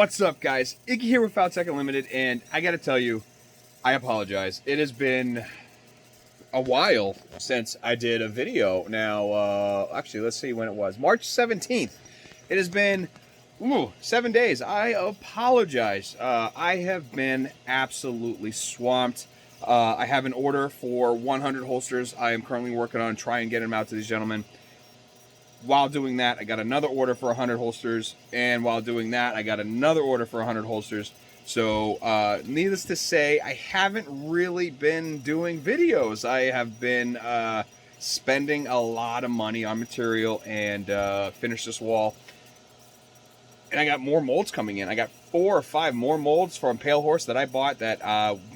What's up, guys? Iggy here with Faltacunlimited, and I gotta tell you, I apologize. It has been a while since I did a video. Now, actually, let's see when it was. March 17th. It has been 7 days. I apologize. I have been absolutely swamped. I have an order for 100 holsters. I am currently working on trying to get them out to these gentlemen. While doing that, I got another order for 100 holsters, and while doing that, I got another order for 100 holsters. So, needless to say, I haven't really been doing videos. I have been spending a lot of money on material and finished this wall. And I got more molds coming in. I got 4 or 5 more molds from Pale Horse that I bought that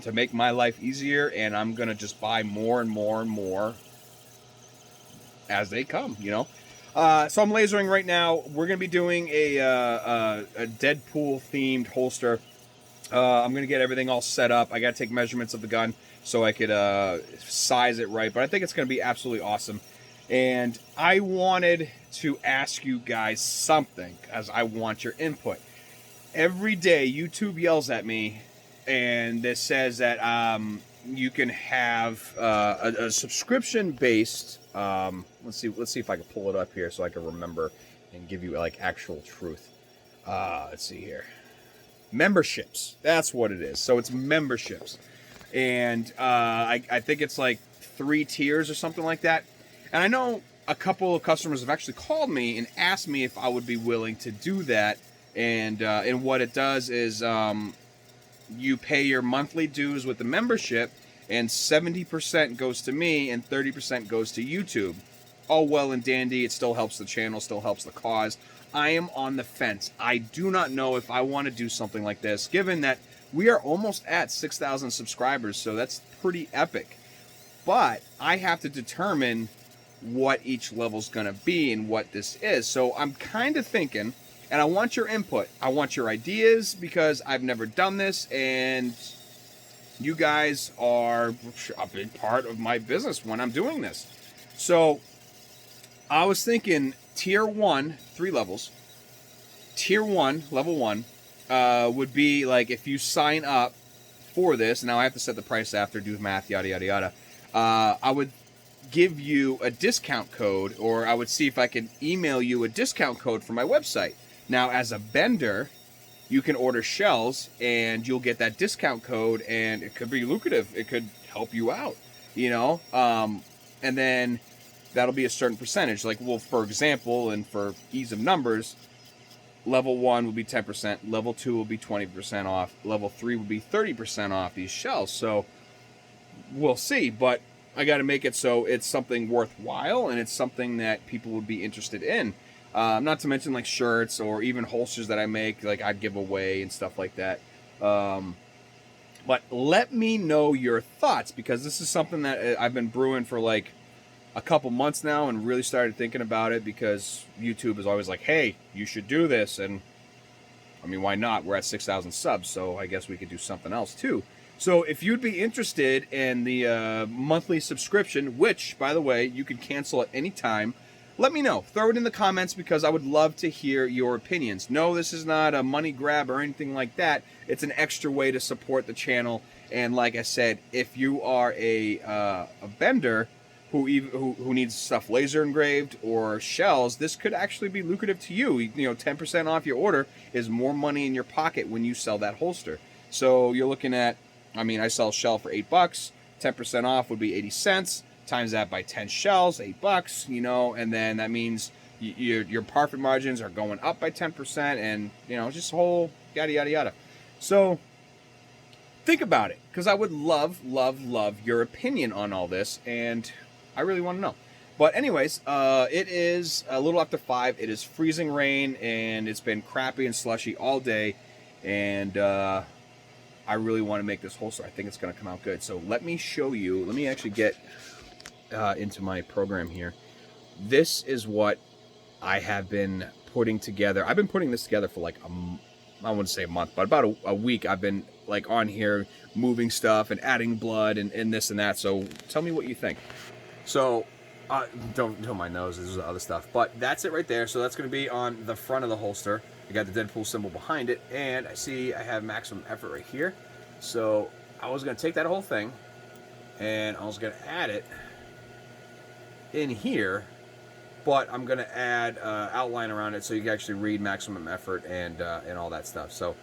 to make my life easier, and I'm gonna just buy more and more and more as they come, you know. So I'm lasering right now. We're going to be doing a Deadpool-themed holster. I'm going to get everything all set up. I got to take measurements of the gun so I could size it right. But I think it's going to be absolutely awesome. And I wanted to ask you guys something, as I want your input. Every day, YouTube yells at me, and this says that you can have a subscription-based. Let's see if I can pull it up here so I can remember and give you like actual truth. Let's see here. Memberships. That's what it is. So it's memberships, and I think it's like 3 tiers or something like that. And I know a couple of customers have actually called me and asked me if I would be willing to do that. And what it does is you pay your monthly dues with the membership, and 70% goes to me and 30% goes to YouTube. All well and dandy. It still helps the channel, still helps the cause. I am on the fence. I do not know if I want to do something like this, given that we are almost at 6,000 subscribers, so that's pretty epic. But I have to determine what each level's going to be and what this is. So I'm kind of thinking, and I want your input. I want your ideas, because I've never done this, and you guys are a big part of my business when I'm doing this. So I was thinking tier 1, 3 levels. Tier 1, level 1, would be like if you sign up for this. Now I have to set the price after, do math, yada, yada, yada. I would give you a discount code, or I would see if I could email you a discount code for my website. Now, as a bender, you can order shells and you'll get that discount code, and it could be lucrative. It could help you out, you know? And then that'll be a certain percentage. Like, well, for example, and for ease of numbers, level 1 will be 10%, level 2 will be 20% off, level 3 will be 30% off these shells. So we'll see, but I got to make it so it's something worthwhile and it's something that people would be interested in. Not to mention like shirts or even holsters that I make, like I'd give away and stuff like that. But let me know your thoughts, because this is something that I've been brewing for like a couple months now, and really started thinking about it because YouTube is always like, hey, you should do this. And I mean, why not? We're at 6,000 subs, so I guess we could do something else too. So if you'd be interested in the monthly subscription, which, by the way, you can cancel at any time, let me know. Throw it in the comments, because I would love to hear your opinions. No, this is not a money grab or anything like that. It's an extra way to support the channel. And like I said, if you are a bender who needs stuff laser engraved or shells, this could actually be lucrative to you. You know, 10% off your order is more money in your pocket when you sell that holster. So you're looking at, I mean, I sell a shell for $8. 10% off would be 80 cents. Times that by 10 shells, $8, you know, and then that means your profit margins are going up by 10%, and, you know, just whole yada, yada, yada. So think about it, because I would love, love, love your opinion on all this, and I really want to know. But anyways, it is a little after 5. It is freezing rain, and it's been crappy and slushy all day, and I really want to make this holster. I think it's going to come out good. So let me show you. Let me actually get into my program here. This is what I have been putting together. I've been putting this together for like I wouldn't say a month, but about a week. I've been like on here moving stuff and adding blood and this and that. So tell me what you think. So don't my nose, this is other stuff, but that's it right there. So that's going to be on the front of the holster. I got the Deadpool symbol behind it, and I see I have maximum effort right here. So I was going to take that whole thing, and I was going to add it in here, but I'm going to add outline around it so you can actually read maximum effort and all that stuff. So,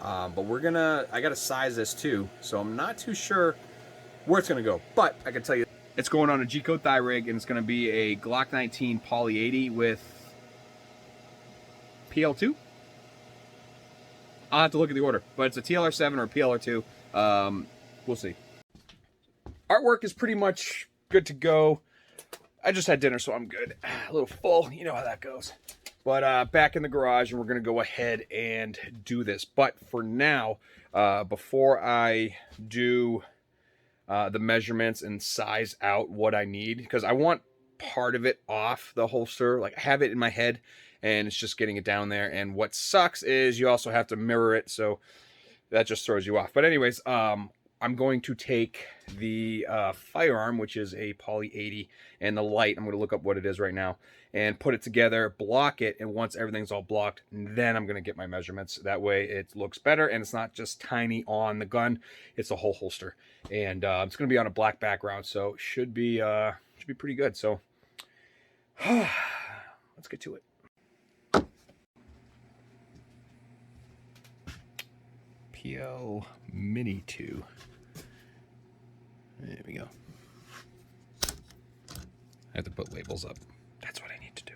but I got to size this too, so I'm not too sure where it's going to go, but I can tell you it's going on a G-Code thigh rig, and it's going to be a Glock 19 Poly 80 with PL2. I'll have to look at the order, but it's a TLR7 or a PLR2. We'll see. Artwork is pretty much good to go. I just had dinner, so I'm good. A little full, you know how that goes. But back in the garage, and we're going to go ahead and do this. But for now, before I do the measurements and size out what I need, because I want part of it off the holster. Like, I have it in my head, and it's just getting it down there. And what sucks is you also have to mirror it, so that just throws you off. But anyways, I'm going to take the firearm, which is a Poly 80, and the light, I'm going to look up what it is right now, and put it together, block it, and once everything's all blocked, then I'm going to get my measurements. That way it looks better, and it's not just tiny on the gun, it's a whole holster. And it's going to be on a black background, so should be pretty good. So let's get to it. PL Mini 2. There we go. I have to put labels up. That's what I need to do.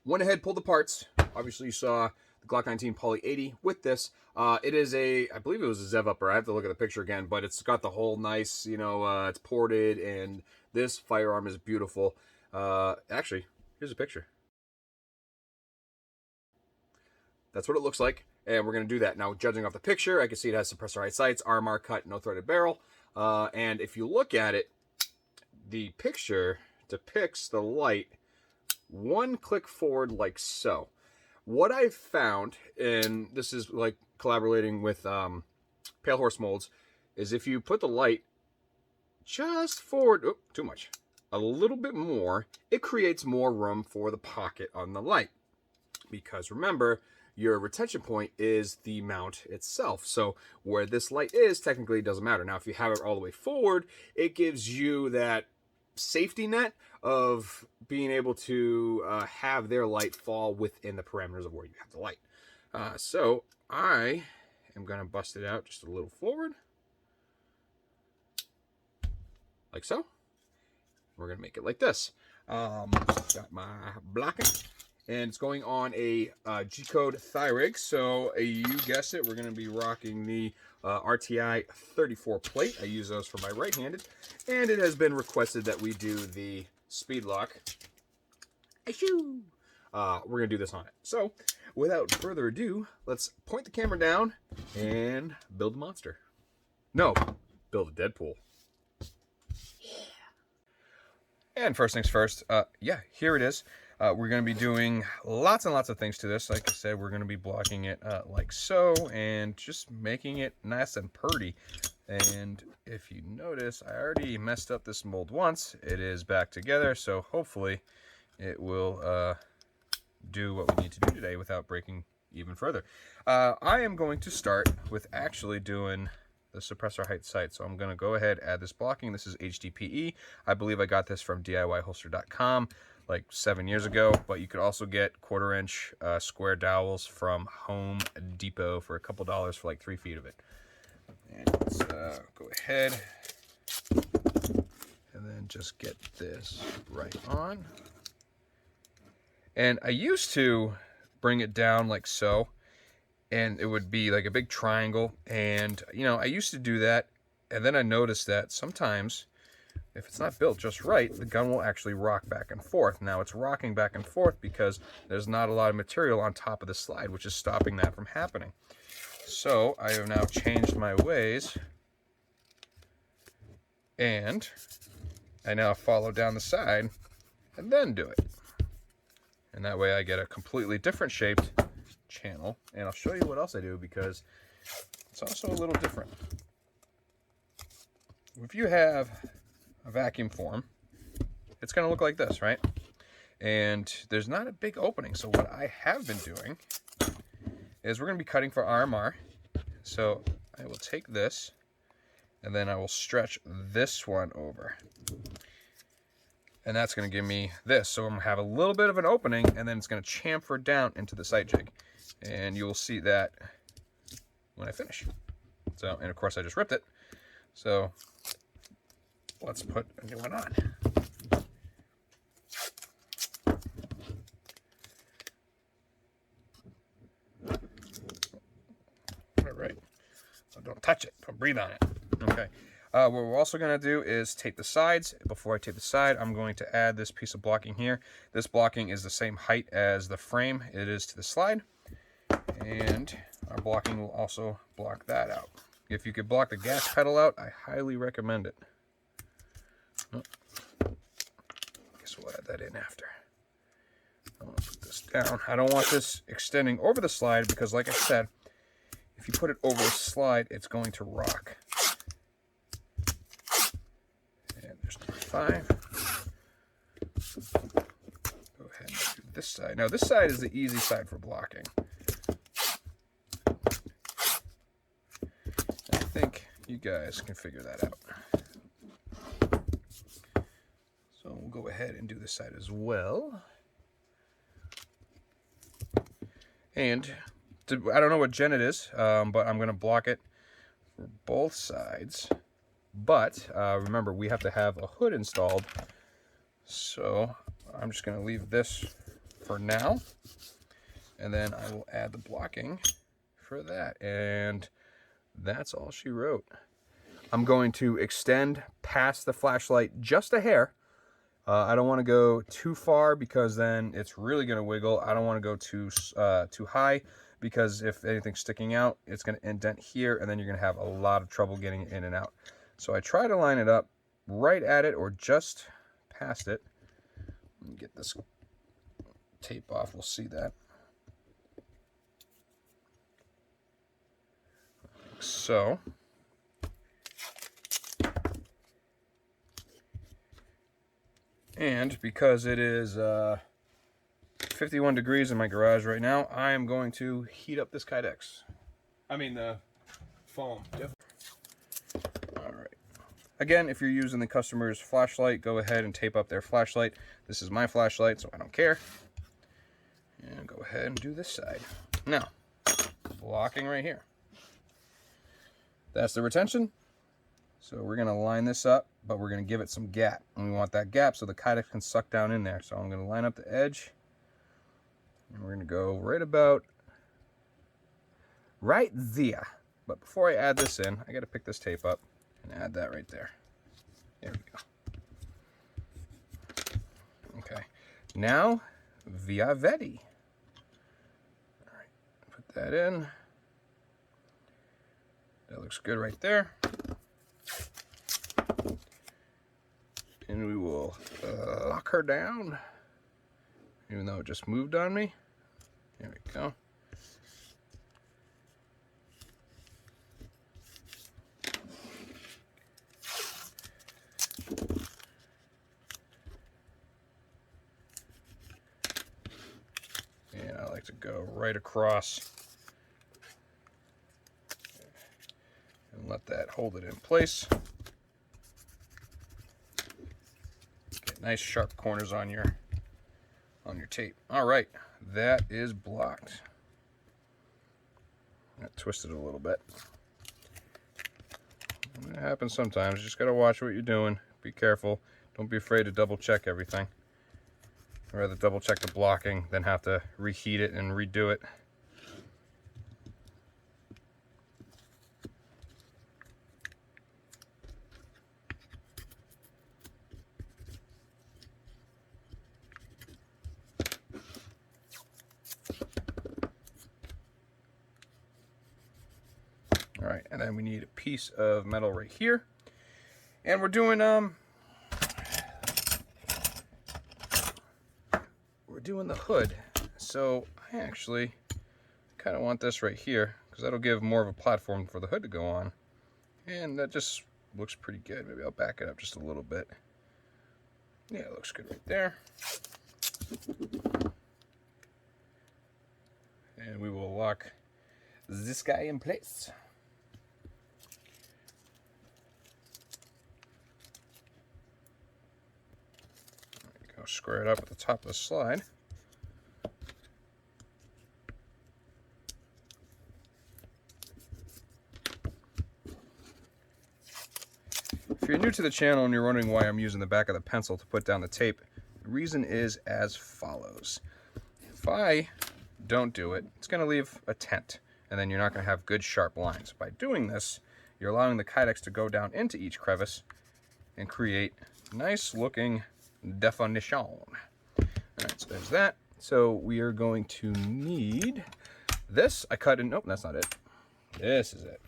Went ahead, pulled the parts. Obviously, you saw the Glock 19 Poly 80 with this. It is I believe it was a Zev upper. I have to look at the picture again, but it's got the whole nice, it's ported, and this firearm is beautiful. Actually, here's a picture. That's what it looks like, and we're going to do that. Now, judging off the picture, I can see it has suppressor height sights, RMR cut, no threaded barrel. And if you look at it, the picture depicts the light one click forward like so. What I've found, and this is like collaborating with Pale Horse Molds, is if you put the light just forward, too much, a little bit more, it creates more room for the pocket on the light. Because remember, your retention point is the mount itself. So where this light is, technically it doesn't matter. Now, if you have it all the way forward, it gives you that safety net of being able to have their light fall within the parameters of where you have the light. So I am going to bust it out just a little forward. Like so. We're going to make it like this. Got my blocking. And it's going on a G-Code thigh rig. So you guessed it, we're going to be rocking the RTI 34 plate. I use those for my right-handed. And it has been requested that we do the speed lock. We're going to do this on it. So without further ado, let's point the camera down and build a monster. No, build a Deadpool. And first things first, yeah, here it is. We're going to be doing lots and lots of things to this. Like I said, we're going to be blocking it like so, and just making it nice and purty. And if you notice, I already messed up this mold once. It is back together, so hopefully it will do what we need to do today without breaking even further. I am going to start with actually doing the suppressor height sight. So I'm going to go ahead, add this blocking. This is HDPE. I believe I got this from DIYholster.com like 7 years ago, but you could also get 1/4-inch square dowels from Home Depot for a couple dollars for like 3 feet of it. And let's go ahead and then just get this right on. And I used to bring it down like so, and it would be like a big triangle. And, I used to do that, and then I noticed that sometimes, if it's not built just right, the gun will actually rock back and forth. Now, it's rocking back and forth because there's not a lot of material on top of the slide, which is stopping that from happening. So, I have now changed my ways, and I now follow down the side and then do it. And that way I get a completely different shaped channel. And I'll show you what else I do, because it's also a little different. If you have a vacuum form, it's going to look like this, right? and there's not a big opening. So what I have been doing is we're going to be cutting for RMR. So I will take this, and then I will stretch this one over. And that's going to give me this. So I'm going to have a little bit of an opening, and then it's going to chamfer down into the sight jig. And you will see that when I finish. So, and of course I just ripped it. So let's put a new one on. All right. So don't touch it. Don't breathe on it. Okay. What we're also going to do is tape the sides. Before I tape the side, I'm going to add this piece of blocking here. This blocking is the same height as the frame it is to the slide. And our blocking will also block that out. If you could block the gas pedal out, I highly recommend it. Oh, I guess we'll add that in after. I'm going to put this down. I don't want this extending over the slide because, like I said, if you put it over the slide, it's going to rock. And there's number 5. Go ahead and do this side. Now, this side is the easy side for blocking. I think you guys can figure that out. So we'll go ahead and do this side as well. And I don't know what gen it is, but I'm going to block it for both sides. But remember, we have to have a hood installed. So I'm just going to leave this for now. And then I will add the blocking for that. And that's all she wrote. I'm going to extend past the flashlight just a hair. I don't want to go too far because then it's really going to wiggle. I don't want to go too high because if anything's sticking out, it's going to indent here, and then you're going to have a lot of trouble getting it in and out. So I try to line it up right at it or just past it. Let me get this tape off. We'll see that. Like so. And because it is 51 degrees in my garage right now, I am going to heat up this Kydex. I mean the foam. All right. Again, if you're using the customer's flashlight, go ahead and tape up their flashlight. This is my flashlight, so I don't care. And go ahead and do this side. Now, blocking right here. That's the retention. So we're going to line this up, but we're going to give it some gap. And we want that gap so the Kydex can suck down in there. So I'm going to line up the edge. And we're going to go right about right there. But before I add this in, I got to pick this tape up and add that right there. There we go. Okay. Now, via Vedi. All right. Put that in. That looks good right there. And we will lock her down, even though it just moved on me. There we go. And I like to go right across and let that hold it in place. Nice sharp corners on your tape. All right, that is blocked. I twisted it a little bit. It happens sometimes. You just gotta watch what you're doing. Be careful. Don't be afraid to double check everything. I'd rather double check the blocking than have to reheat it and redo it. All right, and then we need a piece of metal right here. And we're doing the hood. So I actually kind of want this right here because that'll give more of a platform for the hood to go on. And that just looks pretty good. Maybe I'll back it up just a little bit. Yeah, it looks good right there. And we will lock this guy in place. There you go, square it up at the top of the slide. If you're new to the channel and you're wondering why I'm using the back of the pencil to put down the tape, the reason is as follows. If I don't do it, it's going to leave a tent, and then you're not going to have good sharp lines. By doing this, you're allowing the Kydex to go down into each crevice and create nice looking definition. Alright, so there's that. So we are going to need this. I cut in, nope, that's not it. This is it.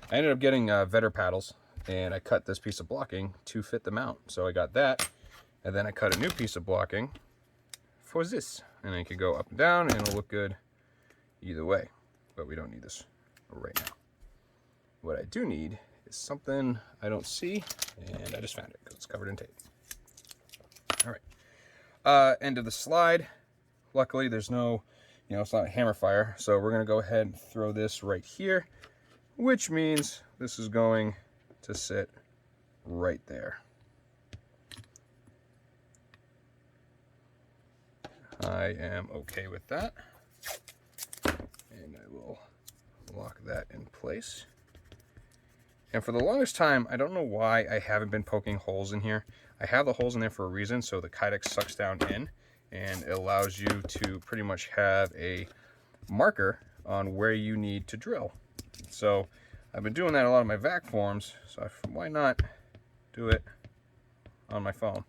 I ended up getting Vetter paddles, and I cut this piece of blocking to fit the mount. So I got that, and then I cut a new piece of blocking for this. And it can go up and down, and it'll look good either way. But we don't need this right now. What I do need is something I don't see, and I just found it because it's covered in tape. All right. End of the slide. Luckily, there's no, it's not a hammer fire. So we're going to go ahead and throw this right here, which means this is going to sit right there. I am okay with that, and I will lock that in place. And for the longest time, I don't know why I haven't been poking holes in here. I have the holes in there for a reason, so the Kydex sucks down in, and it allows you to pretty much have a marker on where you need to drill. So I've been doing that in a lot of my vac forms, so why not do it on my phone?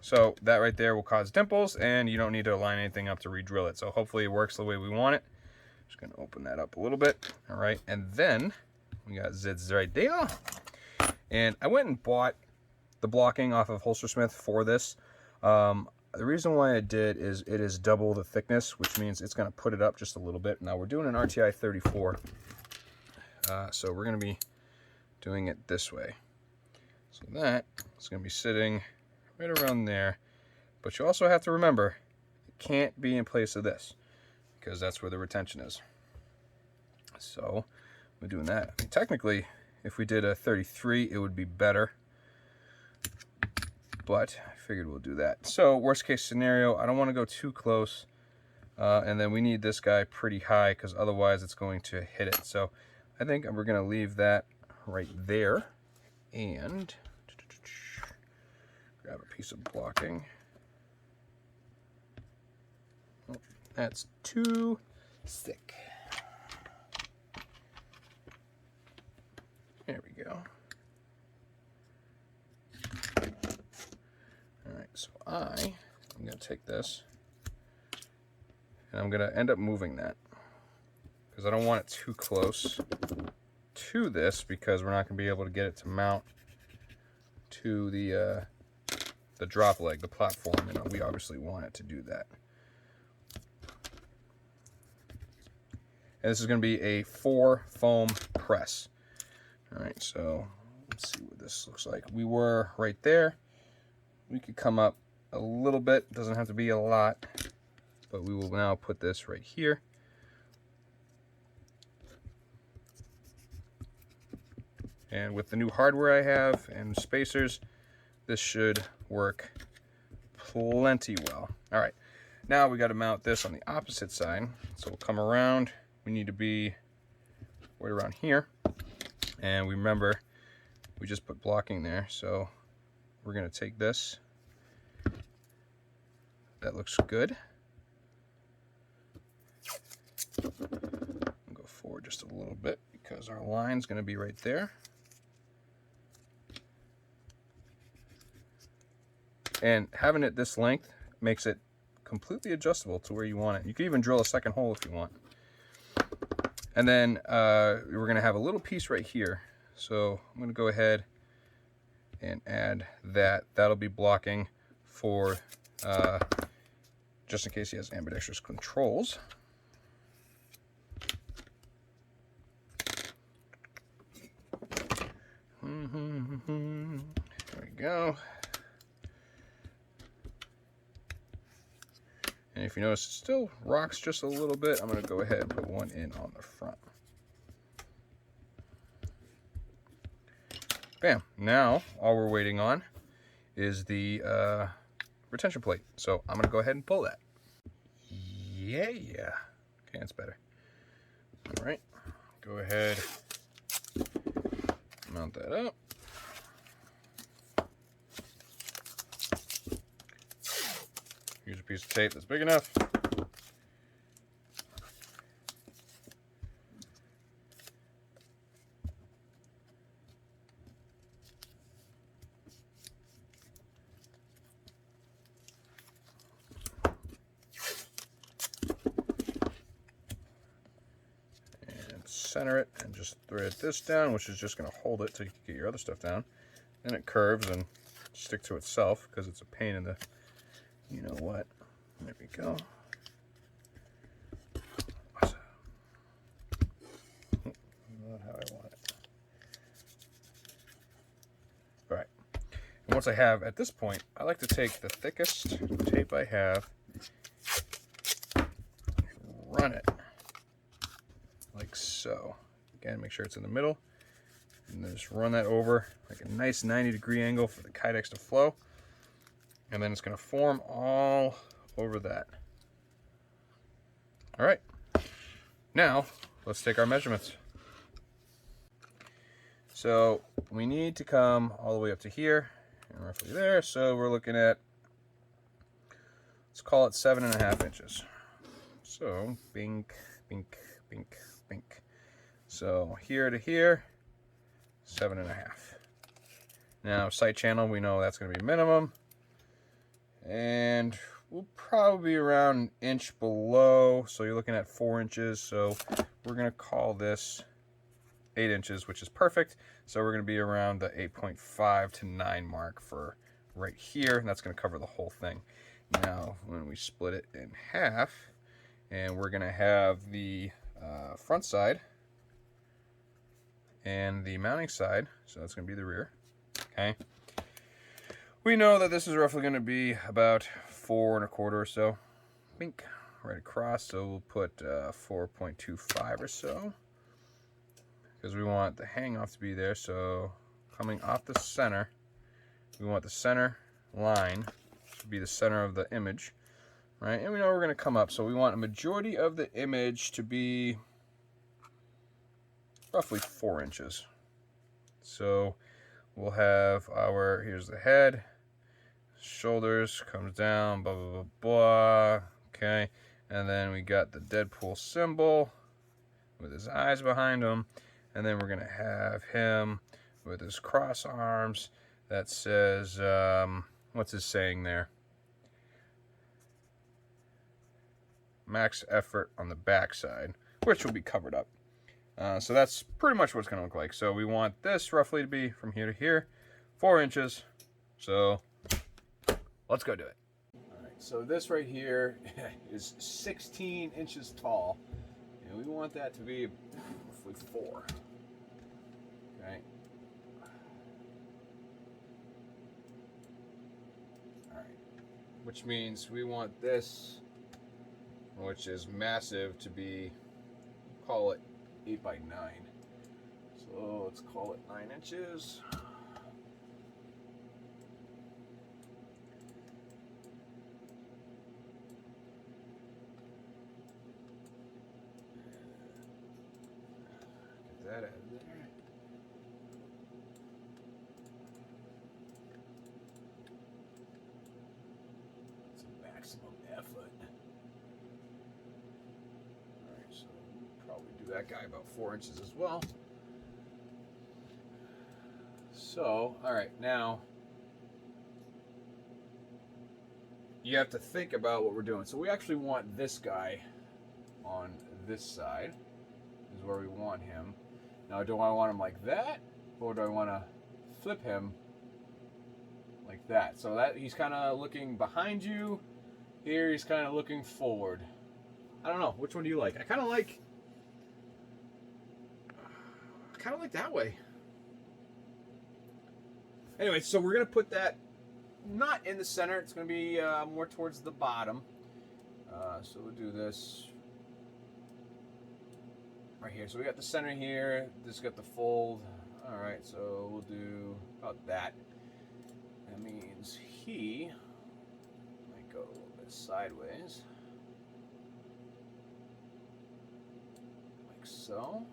So that right there will cause dimples, and you don't need to align anything up to re-drill it. So hopefully it works the way we want it. Just going to open that up a little bit. All right, and then we got zids right there. And I went and bought the blocking off of Holstersmith for this. The reason why I did is it is double the thickness, which means it's going to put it up just a little bit. Now we're doing an RTI 34, so we're going to be doing it this way. So that is going to be sitting right around there, but you also have to remember it can't be in place of this because that's where the retention is. So we're doing that. I mean, technically, if we did a 33, it would be better, but I figured we'll do that. So worst case scenario, I don't want to go too close, and then we need this guy pretty high because otherwise it's going to hit it. So I think we're going to leave that right there, and grab a piece of blocking. Oh, that's too thick. There we go. All right, so I'm going to take this, and I'm going to end up moving that because I don't want it too close to this because we're not going to be able to get it to mount to the drop leg, the platform, and we obviously want it to do that. And this is going to be a 4 foam press. All right, so let's see what this looks like. We were right there. We could come up a little bit. Doesn't have to be a lot, but we will now put this right here. And with the new hardware I have and spacers, this should work plenty well. All right, now we got to mount this on the opposite side. So we'll come around. We need to be right around here. And we remember, we just put blocking there. So we're going to take this. That looks good. Go forward just a little bit because our line's going to be right there. And having it this length makes it completely adjustable to where you want it. You can even drill a second hole if you want. And then we're going to have a little piece right here. So I'm going to go ahead and add that. That'll be blocking for just in case he has ambidextrous controls. There we go. And if you notice, it still rocks just a little bit. I'm going to go ahead and put one in on the front. Bam. Now, all we're waiting on is the retention plate. So I'm going to go ahead and pull that. Yeah. Okay, that's better. All right. Go ahead. Mount that up. Use a piece of tape that's big enough. And center it and just thread this down, which is just going to hold it till you can get your other stuff down. Then it curves and stick to itself because it's a pain in the, you know what. There we go. Not how I want it. All right. And once I have, at this point, I like to take the thickest tape I have, run it like so. Again, make sure it's in the middle. And then just run that over like a nice 90-degree angle for the Kydex to flow. And then it's going to form all over that. All right. Now, let's take our measurements. So we need to come all the way up to here and roughly there. So we're looking at, let's call it 7.5 inches. So bink, bink, bink, bink. So here to here, 7.5. Now side channel, we know that's going to be minimum. And we'll probably be around an inch below. So you're looking at 4 inches. So we're going to call this 8 inches, which is perfect. So we're going to be around the 8.5 to 9 mark for right here. And that's going to cover the whole thing. Now, when we split it in half, and we're going to have the front side and the mounting side. So that's going to be the rear. Okay. We know that this is roughly going to be about 4 1/4 or so. Bink, right across. So we'll put 4.25 or so. Because we want the hang off to be there. So coming off the center, we want the center line to be the center of the image. Right? And we know we're going to come up. So we want a majority of the image to be roughly 4 inches. So we'll have our, here's the head, shoulders, comes down, blah, blah, blah, blah. Okay. And then we got the Deadpool symbol with his eyes behind him. And then we're going to have him with his cross arms that says, what's his saying there? Max effort on the back side, which will be covered up. So that's pretty much what it's going to look like. So we want this roughly to be from here to here, 4 inches. So let's go do it. All right, so this right here is 16 inches tall, and we want that to be roughly 4. Okay. All right, which means we want this, which is massive, to be, call it 8 by 9. So let's call it 9 inches. Get that out of there. It's a maximum effort. Probably do that guy about 4 inches as well. So, all right, now you have to think about what we're doing. So we actually want this guy on this side, is where we want him. Now, do I want him like that, or do I want to flip him like that? So that he's kind of looking behind you. Here he's kind of looking forward. I don't know. Which one do you like? I kind of like that way. Anyway, so we're going to put that not in the center. It's going to be more towards the bottom. So we'll do this right here. So we got the center here. This got the fold. All right, so we'll do about that. That means he might go a little bit sideways, like so.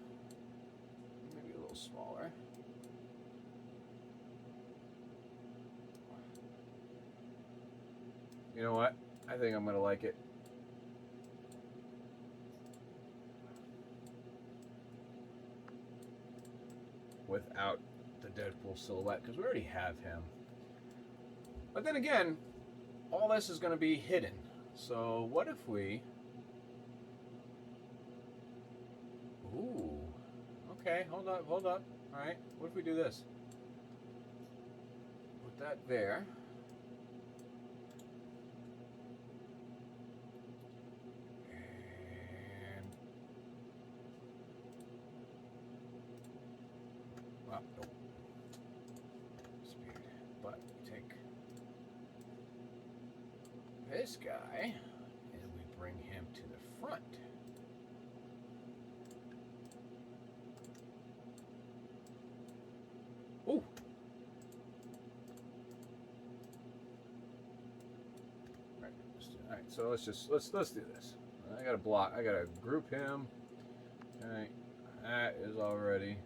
Maybe a little smaller. You know what? I think I'm gonna like it. Without the Deadpool silhouette, because we already have him. But then again, all this is going to be hidden. So what if we... Ooh. Okay, hold up, hold up. All right, what if we do this? Put that there. And... Well, nope. Disappeared. But we take this guy and we bring him to the front. Ooh. All right, so let's do this. I gotta block. I gotta group him. Okay, that is already.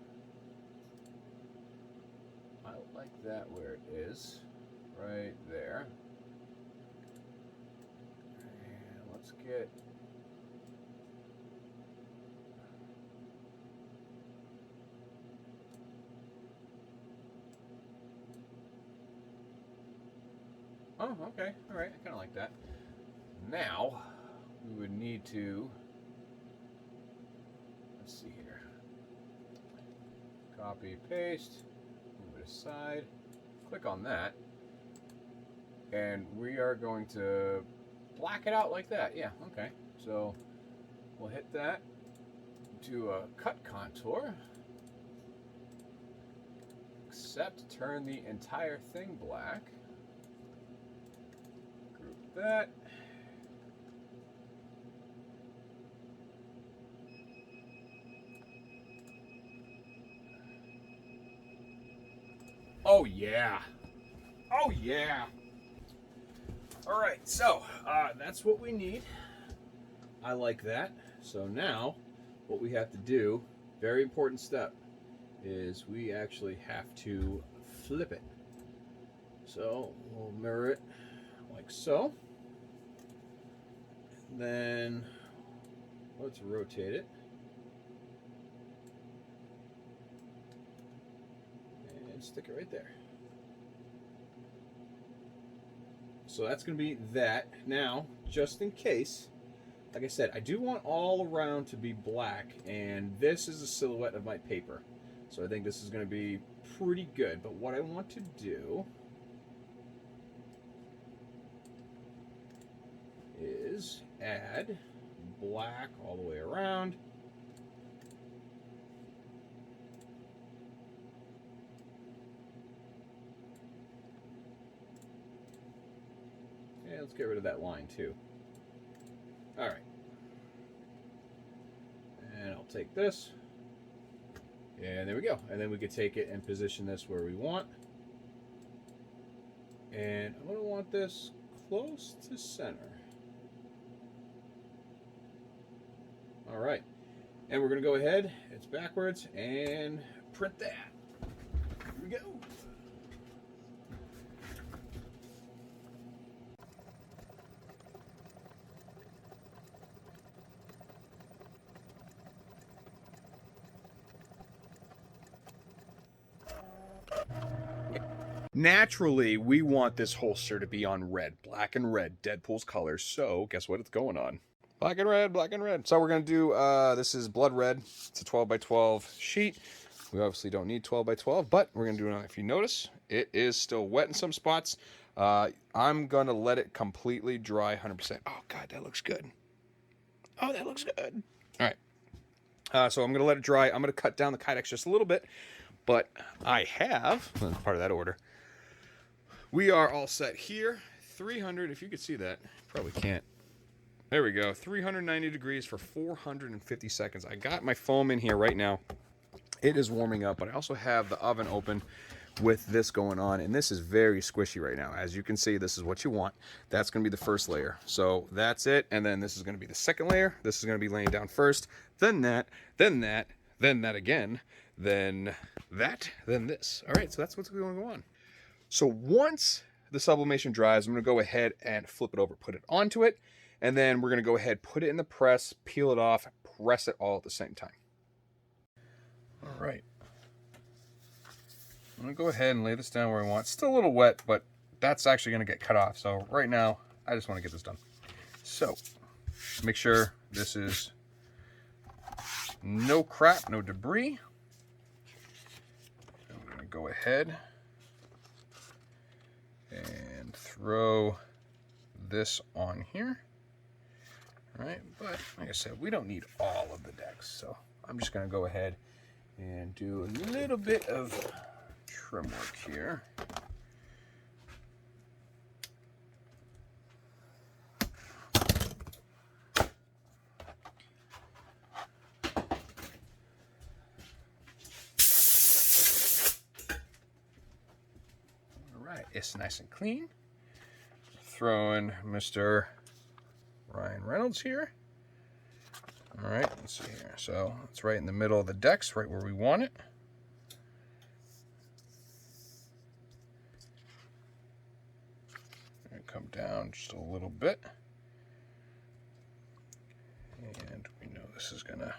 I like that where it is, right there. And let's get. Oh, okay, all right. I kind of like that. Now, we would need to, let's see here, copy, paste, move it aside, click on that, and we are going to black it out like that. Yeah, okay. So we'll hit that, do a cut contour, except turn the entire thing black, group that. Oh yeah. Oh yeah. All right, so that's what we need. I like that. So now what we have to do, very important step, is we actually have to flip it. So we'll mirror it like so. Then let's rotate it. Stick it right there. So that's going to be that. Now, just in case, like I said, I do want all around to be black, and this is a silhouette of my paper. So I think this is going to be pretty good. But what I want to do is add black all the way around. Let's get rid of that line too. All right. And I'll take this. And there we go. And then we could take it and position this where we want. And I'm going to want this close to center. All right. And we're going to go ahead, it's backwards, and print that. Here we go. Naturally, we want this holster to be on red, black and red, Deadpool's colors. So guess what? It's going on. Black and red, black and red. So we're going to do, this is blood red. It's a 12 by 12 sheet. We obviously don't need 12 by 12, but we're going to do it. If you notice, it is still wet in some spots. I'm going to let it completely dry 100%. Oh, God, that looks good. Oh, that looks good. All right. So I'm going to let it dry. I'm going to cut down the Kydex just a little bit, but I have, part of that order, we are all set here. 300, if you could see that, probably can't. There we go, 390 degrees for 450 seconds. I got my foam in here right now. It is warming up, but I also have the oven open with this going on, and this is very squishy right now. As you can see, this is what you want. That's going to be the first layer. So that's it, and then this is going to be the second layer. This is going to be laying down first, then that, then that, then that again, then that, then this. All right, so that's what's going to go on. So once the sublimation dries, I'm going to go ahead and flip it over, put it onto it, and then we're going to go ahead, put it in the press, peel it off, press it all at the same time. All right. I'm going to go ahead and lay this down where I want. It's still a little wet, but that's actually going to get cut off. So right now, I just want to get this done. So make sure this is no crap, no debris. I'm going to go ahead and throw this on here. All right, but like I said, we don't need all of the decks, so I'm just going to go ahead and do a little bit of trim work here. All right, it's nice and clean. Throw in Mr. Ryan Reynolds here. All right, let's see here. So it's right in the middle of the decks, right where we want it. And come down just a little bit. And we know this is gonna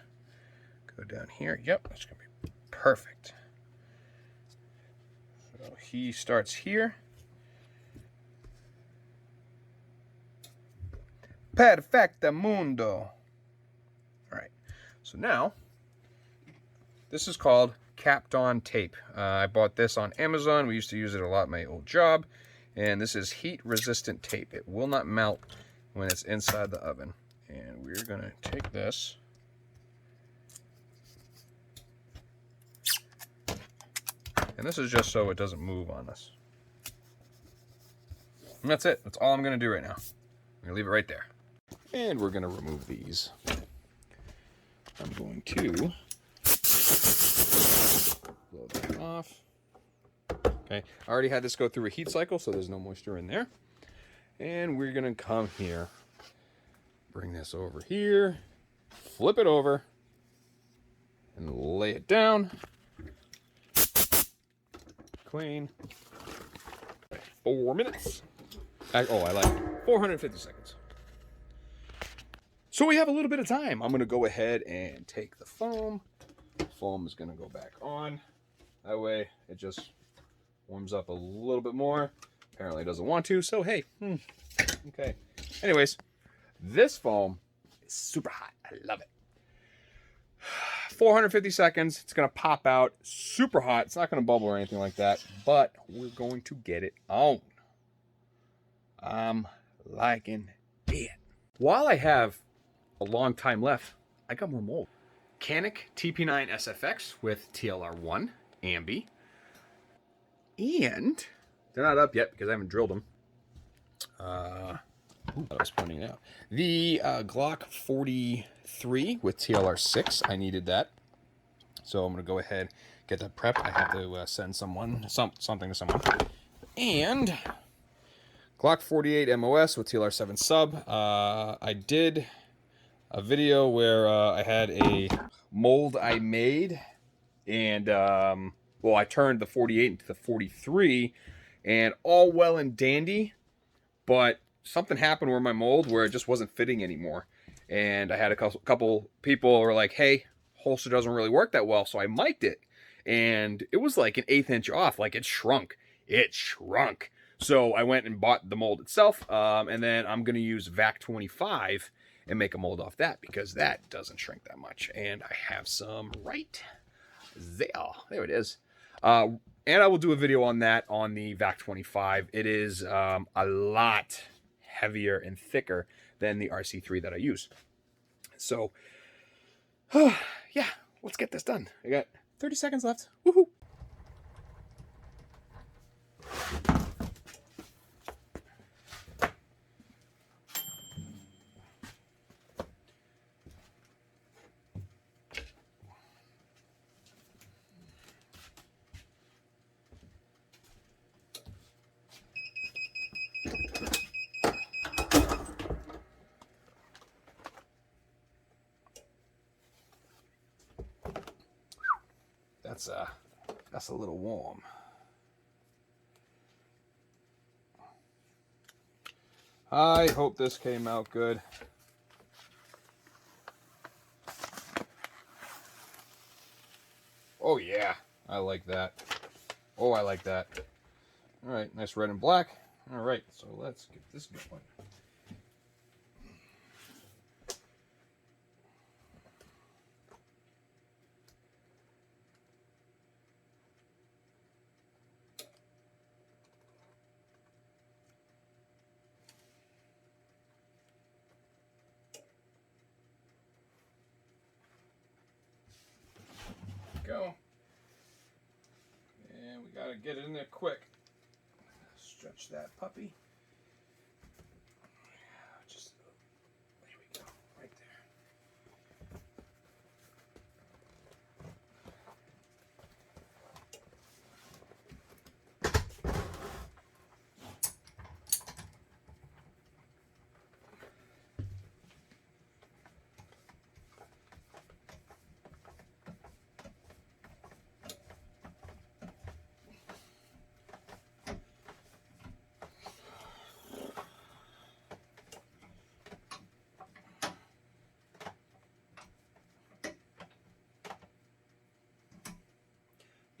go down here. Yep, that's gonna be perfect. So he starts here. Perfecto mundo. All right, so now this is called capped on tape. I bought this on Amazon. We used to use it a lot at my old job, and this is heat resistant tape. It will not melt when it's inside the oven. And we're gonna take this and this is just so it doesn't move on us. And that's it. That's all I'm gonna do right now. I'm gonna leave it right there. And we're going to remove these. I'm going to blow that off. Okay, I already had this go through a heat cycle, so there's no moisture in there. And we're going to come here, bring this over here, flip it over, and lay it down. Clean. 4 minutes. Oh, I like it. 450 seconds. So we have a little bit of time. I'm going to go ahead and take the foam. The foam is going to go back on. That way it just warms up a little bit more. Apparently it doesn't want to, so hey. Okay. Anyways, this foam is super hot. I love it. 450 seconds. It's going to pop out. Super hot. It's not going to bubble or anything like that, but we're going to get it on. I'm liking it. While I have a long time left, I got more mold. Canik TP9 SFX with TLR1 ambi, and they're not up yet because I haven't drilled them. I was pointing out the Glock 43 with TLR6. I needed that, so I'm gonna go ahead get that prepped. I have to send something to someone. And Glock 48 MOS with TLR7 sub. I did a video where I had a mold I made, and well, I turned the 48 into the 43, and all well and dandy, but something happened where my mold where it just wasn't fitting anymore. And I had a couple people were like, hey, holster doesn't really work that well, so I mic'd it, and it was like an 1/8 inch off. Like it shrunk. So I went and bought the mold itself, and then I'm going to use VAC 25 and make a mold off that, because that doesn't shrink that much. And I have some right there. There it is. And I will do a video on that on the VAC 25. It is a lot heavier and thicker than the RC3 that I use. So, yeah, let's get this done. I got 30 seconds left. Woohoo! that's a little warm. I hope this came out good. Oh yeah, I like that. Oh, I like that. All right, nice red and black. All right, so let's get this going. Go. And we gotta get it in there quick. Stretch that puppy. Just there we go, right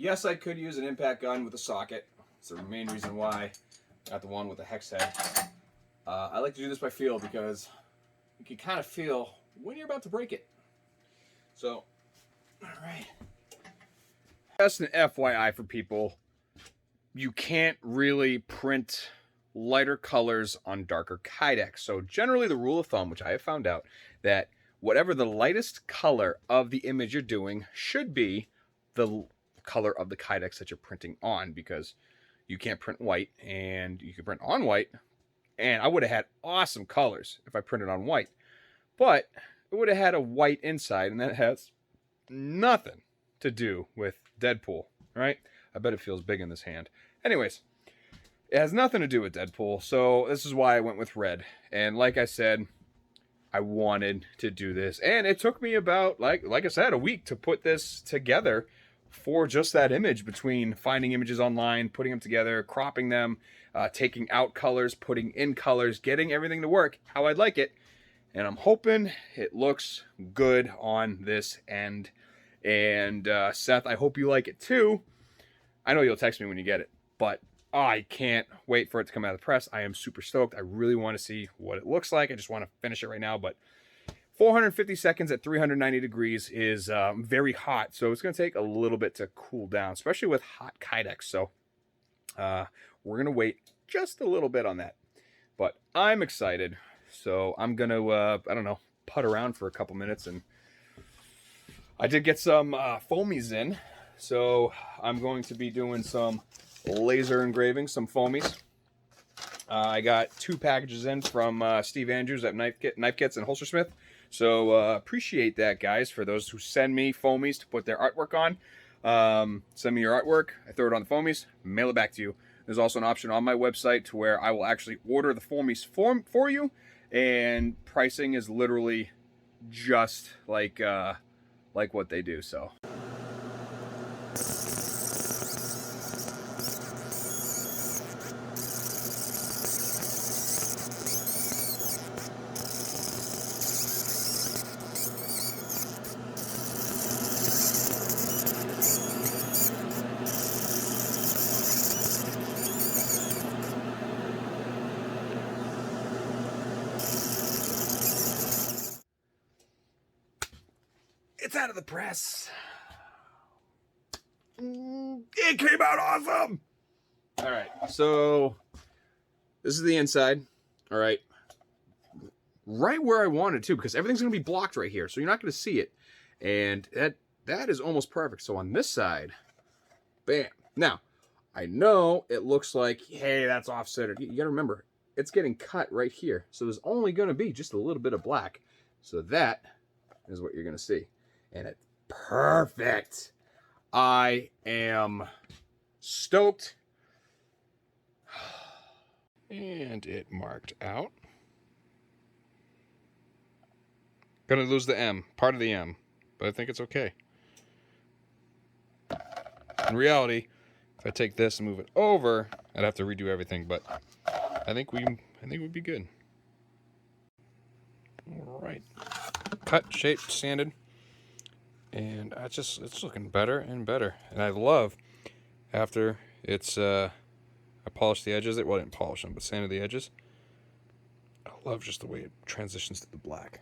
Yes, I could use an impact gun with a socket. It's the main reason why I got the one with the hex head. I like to do this by feel because you can kind of feel when you're about to break it. So, all right. Just an FYI for people, you can't really print lighter colors on darker Kydex. So generally the rule of thumb, which I have found out, that whatever the lightest color of the image you're doing should be the color of the Kydex that you're printing on, because you can't print white and you can print on white. And I would have had awesome colors if I printed on white, but it would have had a white inside, and that has nothing to do with Deadpool, right? I bet it feels big in this hand. Anyways, it has nothing to do with Deadpool, so this is why I went with red. And like I said, I wanted to do this, and it took me about, like I said, a week to put this together for just that image, between finding images online, putting them together, cropping them, taking out colors, putting in colors, getting everything to work how I'd like it. And I'm hoping it looks good on this end. And Seth, I hope you like it too. I know you'll text me when you get it, but I can't wait for it to come out of the press. I am super stoked. I really want to see what it looks like. I just want to finish it right now, but 450 seconds at 390 degrees is very hot, so it's going to take a little bit to cool down, especially with hot Kydex. So we're going to wait just a little bit on that. But I'm excited, so I'm going to, I don't know, putt around for a couple minutes. And I did get some foamies in, so I'm going to be doing some laser engraving, some foamies. I got 2 packages in from Steve Andrews at Knife Kits and Holstersmith. So appreciate that, guys, for those who send me foamies to put their artwork on. Send me your artwork. I throw it on the foamies, mail it back to you. There's also an option on my website to where I will actually order the foamies for you, and pricing is literally just like what they do. So. It's out of the press. It came out awesome. All right, so this is the inside. All right, right where I wanted to, because everything's gonna be blocked right here, so you're not gonna see it, and that is almost perfect. So on this side, bam. Now, I know it looks like, hey, that's off-centered. You gotta remember, it's getting cut right here, so there's only gonna be just a little bit of black. So that is what you're gonna see. And it's perfect. I am stoked. And it marked out. Gonna lose the M, part of the M, but I think it's okay. In reality, if I take this and move it over, I'd have to redo everything, but I think we'd be good. All right, cut, shaped, sanded, and it's looking better and better. And I love after it's I polished the edges. Well, I didn't polish them, but sanded the edges. I love just the way it transitions to the black.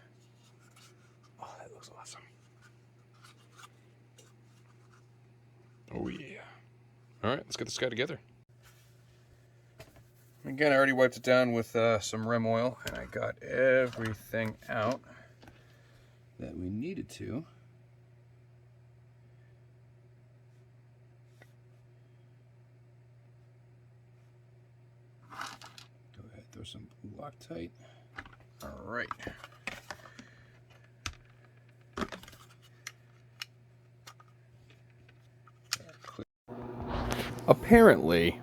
Oh, that looks awesome. Oh yeah. All right, let's get this guy together. Again, I already wiped it down with some rim oil, and I got everything out that we needed to. Go ahead, throw some Loctite. All right. Apparently,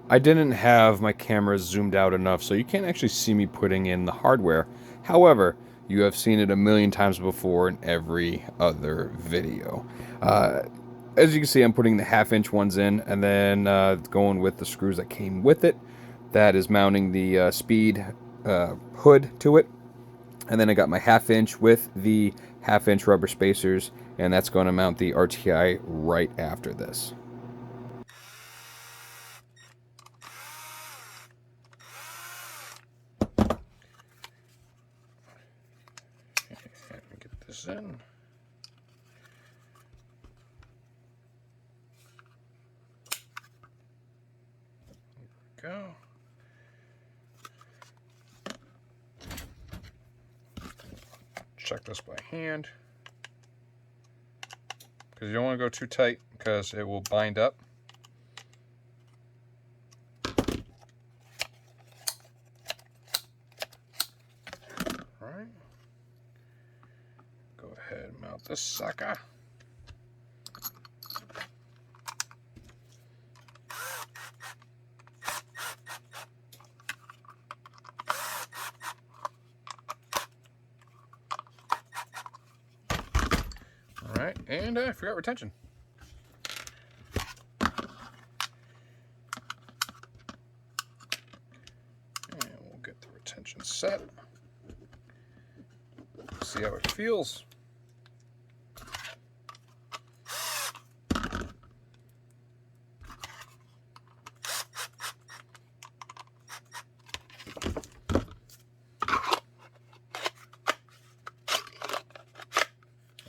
I didn't have my camera zoomed out enough, so you can't actually see me putting in the hardware. However, you have seen it a million times before in every other video. As you can see, I'm putting the 1/2-inch ones in, and then going with the screws that came with it. That is mounting the speed hood to it. And then I got my 1/2-inch with the 1/2-inch rubber spacers, and that's going to mount the RTI right after this. Get this in. There we go. Check this by hand, because you don't want to go too tight because it will bind up. All right, go ahead and mount this sucker. Alright, and I forgot retention. And we'll get the retention set. See how it feels.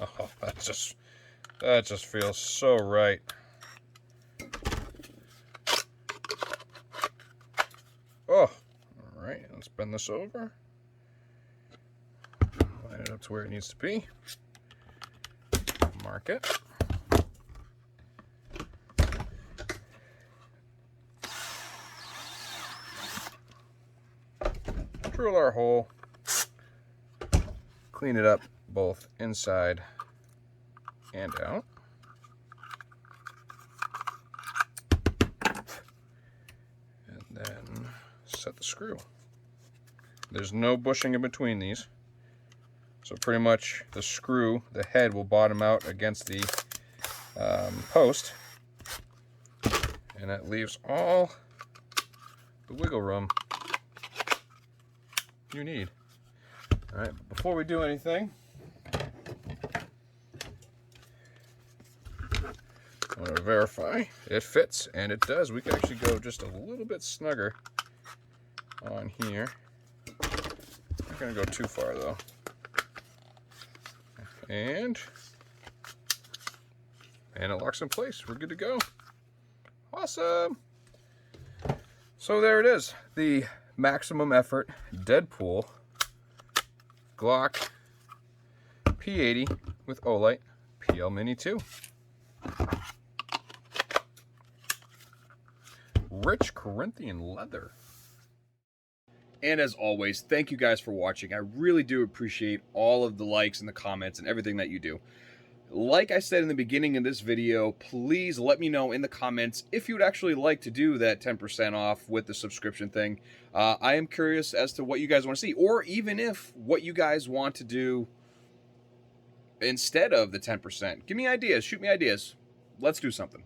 Oh, that just feels so right. Oh, all right, let's bend this over. Line it up to where it needs to be. Mark it. Drill our hole. Clean it up both inside and out. And then set the screw. There's no bushing in between these. So pretty much the screw, the head will bottom out against the post. And that leaves all the wiggle room you need. All right, but before we do anything, I want to verify it fits, and it does. We can actually go just a little bit snugger on here. Not going to go too far though. And it locks in place. We're good to go. Awesome. So there it is, the maximum effort Deadpool Glock P80 with Olight PL Mini 2. Rich Corinthian leather. And as always, thank you guys for watching. I really do appreciate all of the likes and the comments and everything that you do. Like I said in the beginning of this video, please let me know in the comments if you would actually like to do that 10% off with the subscription thing. I am curious as to what you guys want to see, or even if what you guys want to do instead of the 10%. Give me ideas, shoot me ideas. Let's do something.